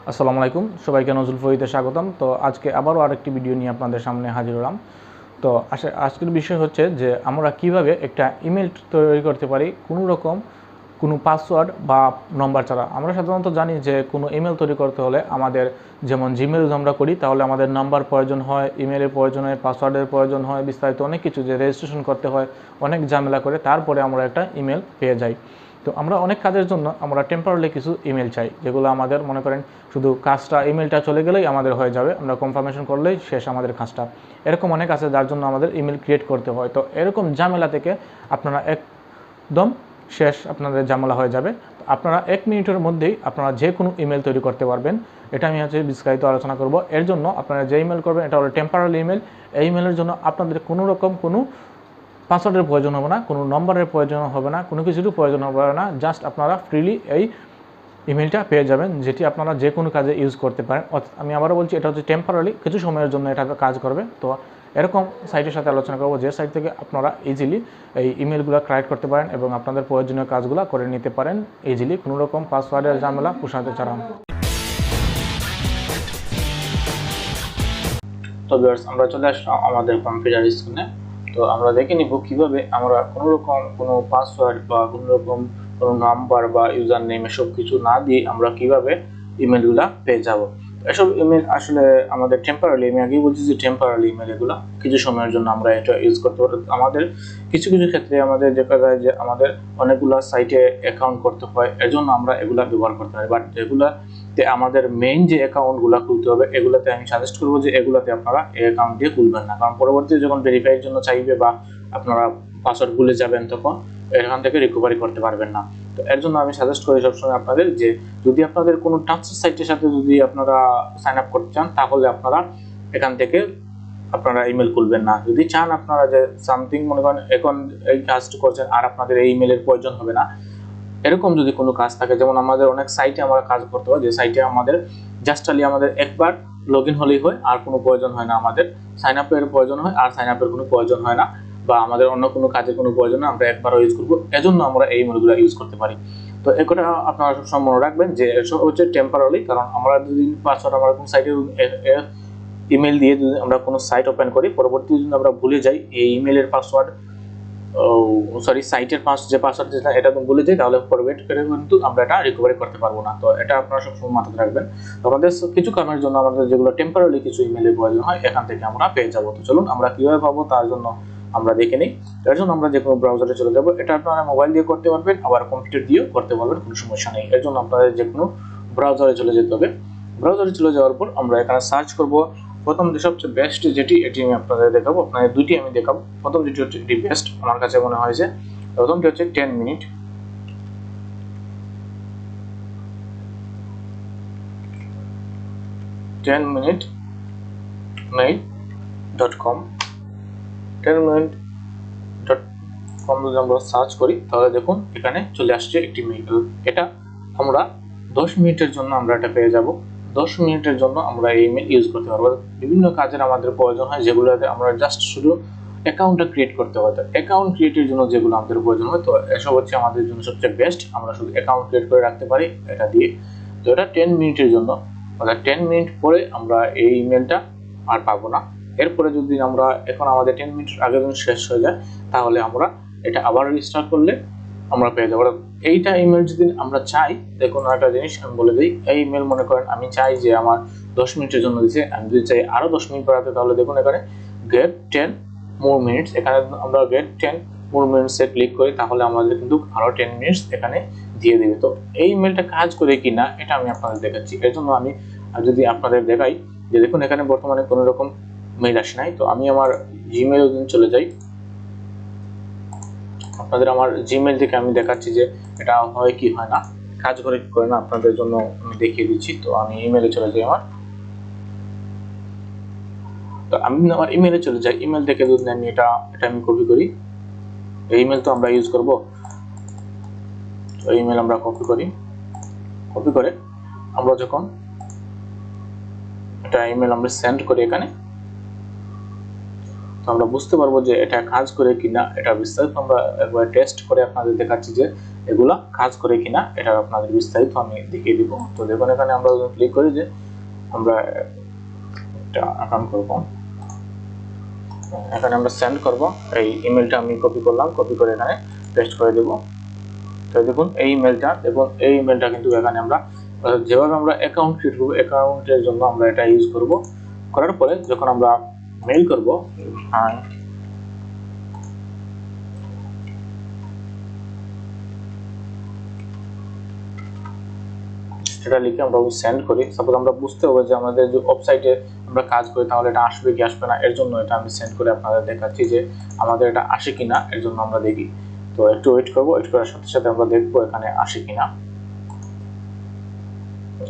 আসসালামু আলাইকুম সবাইকে নজরুল ফরিদে স্বাগতম। তো আজকে আবারও আরেকটি ভিডিও নিয়ে আপনাদের সামনে হাজির হলাম। তো আজকের বিষয় হচ্ছে যে আমরা কিভাবে একটা ইমেল তৈরি করতে পারি কোনো পাসওয়ার্ড বা নম্বর ছাড়া। আমরা সাধারণত জানি যে কোনো ইমেল তৈরি করতে হলে আমাদের যেমন জিমেল আমরা করি তাহলে আমাদের নাম্বার প্রয়োজন হয়, ইমেলের প্রয়োজন হয়, পাসওয়ার্ডের প্রয়োজন হয়, বিস্তারিত অনেক কিছু যে রেজিস্ট্রেশন করতে হয়, অনেক ঝামেলা করে তারপরে আমরা একটা ইমেল পেয়ে যাই। তো আমরা অনেক কাজের জন্য আমরা টেম্পোরারি কিছু ইমেল চাই, যেগুলো আমাদের মনে করেন শুধু কাজটা ইমেলটা চলে গেলেই আমাদের হয়ে যাবে, আমরা কনফার্মেশন করলেই শেষ আমাদের কাজটা। এরকম অনেক আছে যার জন্য আমাদের ইমেল ক্রিয়েট করতে হয়। তো এরকম ঝামেলা থেকে আপনারা একদম শেষ আপনাদের ঝামেলা হয়ে যাবে। আপনারা 1 মিনিটের মধ্যেই আপনারা যে কোনো ইমেল তৈরি করতে পারবেন। এটা আমি বিস্তারিত আলোচনা করব। এর জন্য আপনারা যে ইমেল করবেন এটা হলো টেম্পোরারি ইমেল। এই ইমেলের জন্য আপনাদের কোনো পাসওয়ার্ডের প্রয়োজন হবে না, কোনো নম্বরের প্রয়োজন হবে না, কোনো কিছুরই প্রয়োজন হবে না। জাস্ট আপনারা ফ্রিলি এই ইমেলটা পেয়ে যাবেন, যেটি আপনারা যে কোনো কাজে ইউজ করতে পারেন। আমি আবারও বলছি, এটা হচ্ছে টেম্পোরারি, কিছু সময়ের জন্য এটা কাজ করবে। তো এরকম সাইটের সাথে আলোচনা করব যে সাইট থেকে আপনারা ইজিলি এই ইমেলগুলো ক্রিয়েট করতে পারেন এবং আপনাদের প্রয়োজনীয় কাজগুলো করে নিতে পারেন ইজিলি, কোনো রকম পাসওয়ার্ডের ঝামেলা পোষাতে ছাড়া। তো ভিউয়ার্স, আমরা চলে আসলাম আমাদের কম্পিউটার স্ক্রিনে। তো আমরা দেখে নিব কিভাবে আমরা কোনো পাসওয়ার্ড বা কোনো নাম্বার বা ইউজার নেম এসব কিছু না দিয়ে আমরা কিভাবে ইমেলগুলা পেয়ে যাব। এসব ইমেল আসলে আমাদের টেম্পোরারি, আমি আগেই বলছি যে টেম্পোরারি ইমেল, এগুলো কিছু সময়ের জন্য আমরা এটা ইউজ করতে পারি। আমাদের কিছু ক্ষেত্রে আমাদের দেখা যায় যে আমাদের অনেকগুলো সাইটে অ্যাকাউন্ট করতে হয়, এজন্য আমরা এগুলা ব্যবহার করতে পারি। বাট যেগুলাতে আমাদের মেইন যে অ্যাকাউন্টগুলো খুলতে হবে, এগুলাতে আমি সাজেস্ট করবো যে এগুলাতে আপনারা এই অ্যাকাউন্ট দিয়ে খুলবেন না, কারণ পরবর্তীতে যখন ভেরিফাইয়ের জন্য চাইবে বা আপনারা পাসওয়ার্ড ভুলে যাবেন তখন এখান থেকে রিকভারি করতে পারবেন না। তো এর জন্য আমি সাজেস্ট করি সবসময় আপনাদের যে যদি আপনাদের কোনো ট্রাস্টেড সাইটের সাথে যদি আপনারা সাইন আপ করতে চান তাহলে আপনারা এখান থেকে আপনারা ইমেল খুলবেন না। যদি চান আপনারা যে সামথিং মনে করেন এখন এই কাজটা করছেন আর আপনাদের এই ইমেলের প্রয়োজন হবে না, এরকম যদি কোনো কাজ থাকে, যেমন আমাদের অনেক সাইটে আমরা কাজ করতে হয় যে সাইটে আমাদের জাস্ট আমাদের একবার লগ ইন হলেই হয়, আর কোনো প্রয়োজন হয় না, আমাদের সাইন আপের প্রয়োজন হয় আর সাইন আপের কোনো প্রয়োজন হয় না, বা আমাদের অন্য কোনো কাজের কোনো প্রয়োজন না, আমরা একবারও ইউজ করবো, এজন্য আমরা এই ইমেলগুলো ইউজ করতে পারি। তো একটা আপনারা সবসময় মনে রাখবেন যে এসব হচ্ছে টেম্পোরারি, কারণ আমরা যদি পাসওয়ার্ড আমরা কোনো সাইটে ইমেল দিয়ে যদি আমরা কোনো সাইট ওপেন করি, পরবর্তী যদি আমরা ভুলে যাই এই ইমেলের পাসওয়ার্ড, সাইটের যে পাসওয়ার্ড এটা ভুলে যাই, তাহলে পরবর্তীতে কিন্তু আমরা এটা রিকভারি করতে পারবো না। তো এটা আপনারা সবসময় মাথায় রাখবেন। আমাদের কিছু কারণের জন্য আমাদের যেগুলো টেম্পোরারি কিছু ইমেলের প্রয়োজন হয় এখান থেকে আমরা পেয়ে যাবো। তো চলুন আমরা কিভাবে পাবো তার জন্য আমরা দেখে নিই। এর জন্য আমরা যে কোনো ব্রাউজারে চলে যাবো। এটা আপনারা মোবাইল দিয়ে করতে পারবেন, আবার কম্পিউটার দিয়েও করতে পারবেন, কোনো সমস্যা নেই। এর জন্য আপনাদের যে কোনো ব্রাউজারে চলে যেতে হবে। ব্রাউজারে চলে যাওয়ার পর আমরা এখানে সার্চ করব। প্রথম যে সবচেয়ে বেস্ট যেটি, এটি আমি আপনাদের দেখাবো, আপনাদের দুইটি আমি দেখাবো। প্রথম যেটি হচ্ছে এটি বেস্ট আমার কাছে মনে হয় যে প্রথমটি হচ্ছে 10 মিনিট। mail.com 10minute.com যদি আমরা সার্চ করি তাহলে দেখুন এখানে চলে আসছে একটি মেইল। এটা আমরা 10 মিনিটের জন্য আমরা এটা পেয়ে যাব। 10 মিনিটের জন্য আমরা এই ইমেল ইউজ করতে পারবো। বিভিন্ন কাজের আমাদের প্রয়োজন হয় যেগুলোতে আমরা জাস্ট শুধু অ্যাকাউন্টটা ক্রিয়েট করতে হয়। তো অ্যাকাউন্ট ক্রিয়েটের জন্য যেগুলো আমাদের প্রয়োজন হয়, তো এসব হচ্ছে আমাদের জন্য সবচেয়ে বেস্ট। আমরা শুধু অ্যাকাউন্ট ক্রিয়েট করে রাখতে পারি এটা দিয়ে। তো এটা 10 মিনিটের জন্য, অর্থাৎ 10 মিনিট পরে আমরা এই ইমেলটা আর পাবো না। এরপরে যদি আমরা এখন আমাদের 10 মিনিট আগে যদি শেষ হয়ে যায় তাহলে আমরা এটা আবার রিস্টার্ট করলে আমরা পেয়ে যাবো এইটা ইমেল। যদি আমরা চাই, দেখুন একটা জিনিস আমি বলে দিই, এই ইমেল মনে করেন আমি চাই যে আমার 10 মিনিটের জন্য দিচ্ছে, আমি যদি চাই আরো 10 মিনিট বাড়াতে তাহলে দেখুন এখানে গেট 10 more minutes, এখানে আমরা গেট 10 more minutes এ ক্লিক করি তাহলে আমাদের কিন্তু আরো 10 মিনিটস এখানে দিয়ে দিবে। তো এই ইমেলটা কাজ করে কিনা এটা আমি আপনাদের দেখাচ্ছি। এর জন্য আমি যদি আপনাদের দেখাই যে দেখুন এখানে বর্তমানে কোনো রকম মেইল আসে নাই। তো আমি আমার জিমেইল চলে যাই, আপনাদের আমার জিমেইল থেকে আমি দেখাচ্ছি যে এটা হয় কি হয় না, কাজ করে কি করে না, আপনাদের জন্য আমি দেখিয়ে দিচ্ছি। তো আমি ইমেইলে চলে যাই তো আমি আমার ইমেইলে চলে যাই। ইমেইল থেকে যদি আমি এটা আমি কপি করি, এই ইমেইল তো আমরা ইউজ করব, তো ইমেইল আমরা কপি করে আমরা যখন এটা ইমেইল আমরা সেন্ড করি এখানে, তো আমরা বুঝতে পারবো যে এটা কাজ করে কিনা। এটা বিস্তারিত আমরা একবার টেস্ট করে আপনাদের দেখাচ্ছি যে এগুলা কাজ করে কিনা, এটা আপনাদের বিস্তারিত আমি দেখিয়ে দিব। তো দেখুন এখানে আমরা ক্লিক করি যে আমরা একটা অ্যাকাউন্ট করব, এখানে আমরা সেন্ড করব। এই ইমেলটা আমি কপি করলাম, কপি করে এখানে পেস্ট করে দেব। তো দেখুন এই ইমেলটা, দেখুন এই ইমেলটা কিন্তু এখানে আমরা যেভাবে আমরা অ্যাকাউন্ট ক্রিয়েট করব, অ্যাকাউন্টের জন্য আমরা এটা ইউজ করব। করার পরে যখন আমরা মেইল করব, সেটা লিখে আমরা সেন্ড করি। সাপোজ আমরা বুঝতে হবে যে আমাদের যে ওয়েবসাইটে আমরা কাজ করি তাহলে এটা আসবে কি আসবে না, এর জন্য এটা আমি সেন্ড করে আপনাদের দেখাচ্ছি যে আমাদের এটা আসে কিনা, এর জন্য আমরা দেখি। তো একটু ওয়েট করব, ওয়েট করার সাথে সাথে আমরা দেখবো এখানে আসে কিনা।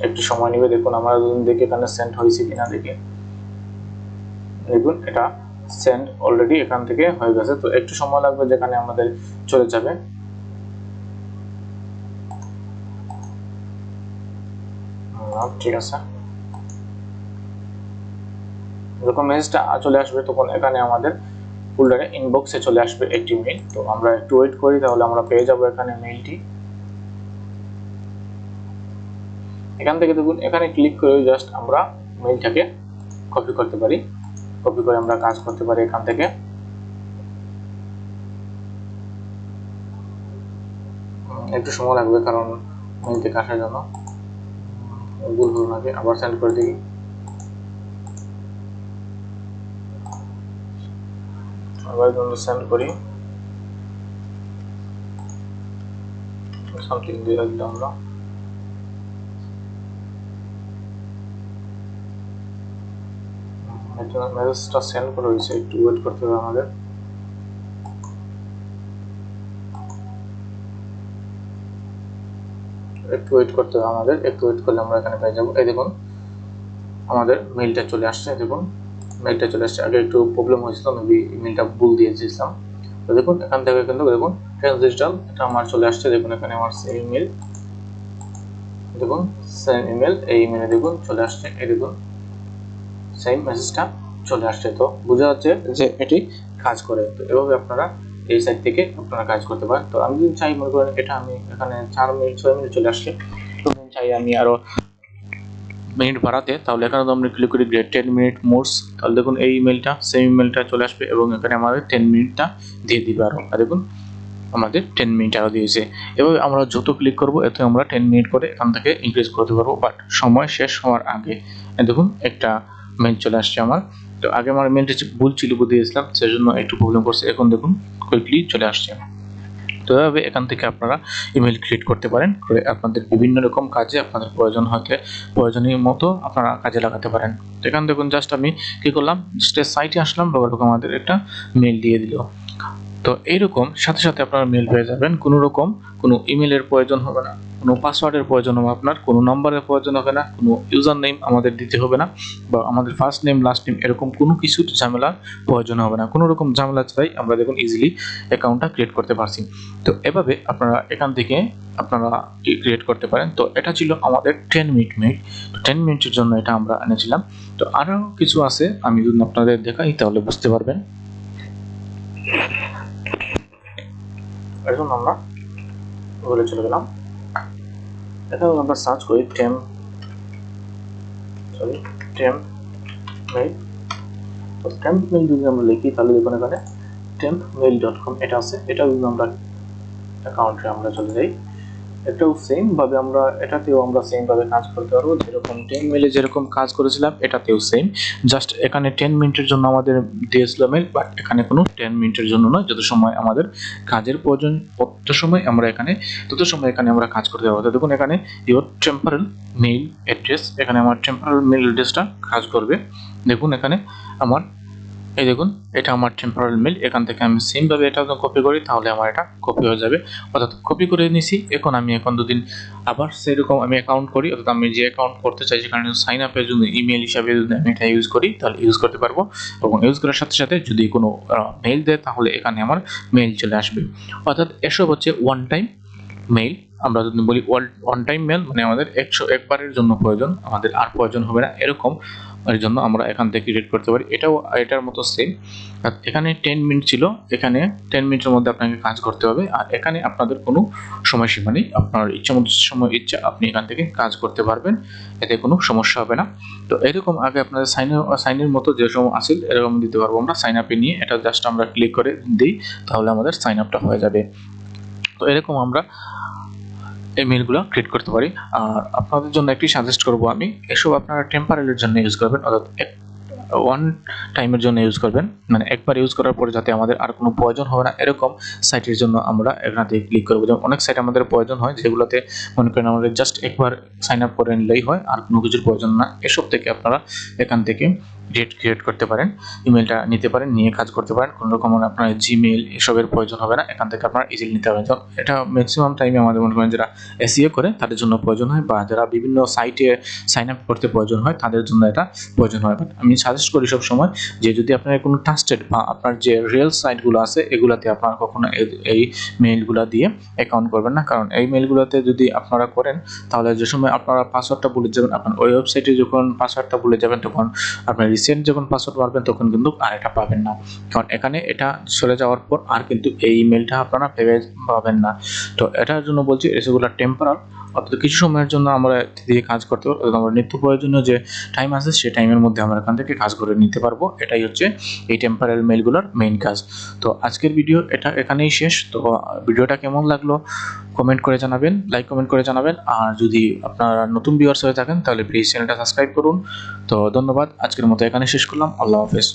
একটু সময় নেবে, দেখুন আমরা দেখি এখানে সেন্ড হয়েছে কিনা। দেখি, দেখুন এটা সেন্ড অলরেডি এখান থেকে হয়ে গেছে। তো একটু সময় লাগবে, যেখানে আমাদের চলে যাবে। ঠিক আছে, যখন মেসেজটা চলে আসবে তখন এখানে আমাদের ফোল্ডারে ইনবক্সে চলে আসবে একটি মেইল। তো আমরা একটু ওয়েট করি, তাহলে আমরা পেয়ে যাব এখানে মেইলটি। এখান থেকে দেখুন এখানে ক্লিক করে জাস্ট আমরা মেইলটাকে কপি করতে পারি, কপি করে আমরা কাজ করতে পারি এখান থেকে। একটু সময় লাগবে কারণ মেইল থেকে আসার জন্য। ভুল হলো নাকি, আবার সেন্ড করে দিই। আবার সেন্ড করি, সামথিং দিয়ে দিলাম আমরা। মেসেজটা সেন্ড করা হয়েছে, একটু ওয়েট করতে হবে আমাদের। একটু ওয়েট করতে হবে আমাদের, একটু ওয়েট করলে আমরা এখানে পেয়ে যাবো। এই দেখুন আমাদের মেইলটা চলে আসছে, দেখুন মেইলটা চলে আসছে। আগে একটু প্রবলেম হয়েছিল, মেবি ইমেলটা ভুল দিয়ে দিয়েছিলাম। তো দেখুন এখান থেকে কিন্তু দেখুন ট্রেন্স ডিজিটাল এটা আমার চলে আসছে। দেখুন এখানে আমার সেম ইমেল, দেখুন সেম ইমেল, এই ইমেলে দেখুন চলে আসছে। এই দেখুন সেম মেসেজটা চলে আসছে। তো বোঝা যাচ্ছে যে এটি কাজ করে। তো এভাবে আপনারা এই সাইট থেকে আপনারা কাজ করতে পারেন। তো আমি যদি চাই, মনে করেন এটা আমি এখানে 4 মিনিট 6 মিনিট চলে আসছে, তো আমি চাই আমি আরো মিনিট বাড়াতে, তাহলে এখানে তো আমরা ক্লিক করি গ্রেট 10 মিনিট মোরস। তাহলে দেখুন এই ইমেলটা সেম ইমেলটা চলে আসবে এবং এখানে আমাদের 10 মিনিটটা দিয়ে দিবে আরো। আর দেখুন আমাদের 10 মিনিট আরো দিয়েছে। এভাবে আমরা যত ক্লিক করব এতে আমরা 10 মিনিট করে এখান থেকে ইনক্রিজ করতে পারবো। বাট সময় শেষ হওয়ার আগে দেখুন একটা মেইল চলে আসছে আমার। তো আগে আমার মেইলটা ভুল ছিল দিয়েছিলাম, সেজন্য একটু প্রবলেম করছে। এখন দেখুন কুইকলি চলে আসছে। তো এভাবে এখান থেকে আপনারা ইমেল ক্রিয়েট করতে পারেন, করে আপনাদের বিভিন্ন রকম কাজে আপনাদের প্রয়োজনীয় মতো আপনারা কাজে লাগাতে পারেন। তো এখান দেখুন জাস্ট আমি কি করলাম, সাইটে আসলাম, আমাদের একটা মেইল দিয়ে দিল। তো এইরকম সাথে সাথে আপনারা মেইল পেয়ে যাবেন। কোনো ইমেলের প্রয়োজন হবে না, কোনো পাসওয়ার্ডের প্রয়োজন হবে আপনার, কোনো নাম্বারের প্রয়োজন হবে না, কোনো ইউজার নেম আমাদের দিতে হবে না, বা আমাদের ফার্স্ট নেম লাস্ট নেম এরকম কোনো কিছুর ঝামেলা প্রয়োজন হবে না। কোনো রকম ঝামেলা ছাড়াই আমরা দেখুন ইজিলি অ্যাকাউন্টটা ক্রিয়েট করতে পারছি। তো এভাবে আপনারা এখান থেকে আপনারা ক্রিয়েট করতে পারেন। তো এটা ছিল আমাদের 10 মিনিট মেইল। তো 10 মিনিটের জন্য এটা আমরা এনেছিলাম। তো আরও কিছু আছে, আমি যদি আপনাদের দেখাই তাহলে বুঝতে পারবেন। এখন আমরা গুগলে চলে গেলাম, এখানে আমরা সার্চ করি টেম্প মেইল। তো টেম্প মেইল যদি আমরা লিখি তাহলে দেখুন এখানে tempmail.com এটা আছে। এটা যদি আমরা অ্যাকাউন্টে আমরা চলে যাই, এটাও সেম ভাবে আমরা এটাতেও আমরা সেম ভাবে কাজ করতে পারবো, যেরকম 10 মেইলে যেরকম কাজ করেছিলাম এটাতেও সেম। জাস্ট এখানে 10 মিনিটের জন্য আমাদের দিয়েছিল মেইল, বাট এখানে কোনো 10 মিনিটের জন্য নয়। যত সময় আমাদের কাজের প্রয়োজন তত সময় এখানে আমরা কাজ করতে পারবো। তো দেখুন এখানে ইওর টেম্পোরাল মেইল অ্যাড্রেস, এখানে আমার টেম্পোরাল মেইল অ্যাড্রেসটা কাজ করবে। দেখুন এখানে আমার এই দেখুন এটা আমার টেম্পোরারি মেইল। এখান থেকে আমি সেম ভাবে এটা কপি করি, তাহলে আমার এটা কপি হয়ে যাবে। অর্থাৎ কপি করে নিছি। এখন দুদিন আবার সেরকম আমি অ্যাকাউন্ট করি, অর্থাৎ আমি যে অ্যাকাউন্ট করতে চাই সেখানে সাইন আপের জন্য ইমেল হিসাবে যদি আমি এটা ইউজ করি তাহলে ইউজ করতে পারবো। এবং ইউজ করার সাথে সাথে যদি কোনো মেইল দেয় তাহলে এখানে আমার মেইল চলে আসবে। অর্থাৎ এসব হচ্ছে ওয়ান টাইম মেইল আমরা যদি বলি ওয়ান টাইম মেল মানে আমাদের 101 বারের জন্য প্রয়োজন, আমাদের আর প্রয়োজন হবে না এরকম, এর জন্য আমরা এখান থেকে ক্রিয়েট করতে পারি। এটার মতো সেম। এখানে 10 মিনিট ছিল, এখানে 10 মিনিটের মধ্যে আপনাকে কাজ করতে হবে। আর এখানে আপনাদের কোনো সময়সীমা নেই, আপনার ইচ্ছা আপনি এখান থেকে কাজ করতে পারবেন, এতে কোনো সমস্যা হবে না। তো এরকম আগে আপনাদের সাইনের মতো যে সময় আসিল এরকম দিতে পারবো আমরা। সাইন আপে নিয়ে এটা জাস্ট আমরা ক্লিক করে দিই, তাহলে আমাদের সাইন আপটা হয়ে যাবে। তো এরকম আমরা এই মেলগুলো ক্রিয়েট করতে পারি। আর আপনাদের জন্য একটি সাজেস্ট করব আমি, এসব আপনারা টেম্পারারির জন্য ইউজ করবেন, অর্থাৎ ওয়ান টাইমের জন্য ইউজ করবেন, মানে একবার ইউজ করার পরে যাতে আমাদের আর কোনো প্রয়োজন হবে না এরকম সাইটের জন্য আমরা এখান থেকে ক্লিক করবো। যেমন অনেক সাইট আমাদের প্রয়োজন হয় যেগুলোতে মনে করেন আমাদের জাস্ট একবার সাইন আপ করে নিলেই হয়, আর কোনো কিছুর প্রয়োজন না। এসব থেকে আপনারা এখান থেকে ক্রিয়েট করতে পারেন, ইমেলটা নিতে পারেন, নিয়ে কাজ করতে পারেন। কোনো রকম আপনার জিমেল এসবের প্রয়োজন হবে না, এখান থেকে আপনারা ইজিলি নিতে পারেন। এটা ম্যাক্সিমাম টাইমে আমাদের মনে করেন যারা এসইও করে তাদের জন্য প্রয়োজন হয়, বা যারা বিভিন্ন সাইটে সাইন আপ করতে প্রয়োজন হয় তাদের জন্য এটা প্রয়োজন হয়। বাট আমি সাজেস্ট করি সব সময় যে যদি আপনার কোনো ট্রাস্টেড বা আপনার যে রিয়েল সাইটগুলো আছে এগুলাতে আপনারা কখনো এই মেইলগুলো দিয়ে অ্যাকাউন্ট করবেন না, কারণ এই মেইলগুলোতে যদি আপনারা করেন তাহলে যে সময় আপনারা পাসওয়ার্ডটা ভুলে যাবেন, আপনার ওই ওয়েবসাইটে যখন পাসওয়ার্ডটা ভুলে যাবেন তখন আপনার রিসেন্ট যখন পাসওয়ার্ড মারবেন তখন কিন্তু আর এটা পাবেন না, কারণ এখানে এটা চলে যাওয়ার পর আর কিন্তু এই ইমেলটা আপনারা পাবেন না। তো এটার জন্য বলছি এগুলো টেম্পোরাল, অর্থাৎ কিছু সময়ের জন্য আমরা দিয়ে কাজ করতে পারবো, আমরা নিত্য প্রয়োজনীয় যে টাইম আছে সেই টাইমের মধ্যে আমরা এখান থেকে কাজ করে নিতে পারবো। এটাই হচ্ছে এই টেম্পোরাল মেইলগুলোর মেইন কাজ। তো আজকের ভিডিও এটা এখানেই শেষ। তো ভিডিওটা কেমন লাগলো কমেন্ট করে জানাবেন, লাইক কমেন্ট করে জানাবেন। আর যদি আপনারা নতুন ভিউয়ার্স হয়ে থাকেন তাহলে প্লিজ চ্যানেলটা সাবস্ক্রাইব করুন। তো ধন্যবাদ, আজকের মতো এখানে শেষ করলাম। আল্লাহ হাফেজ।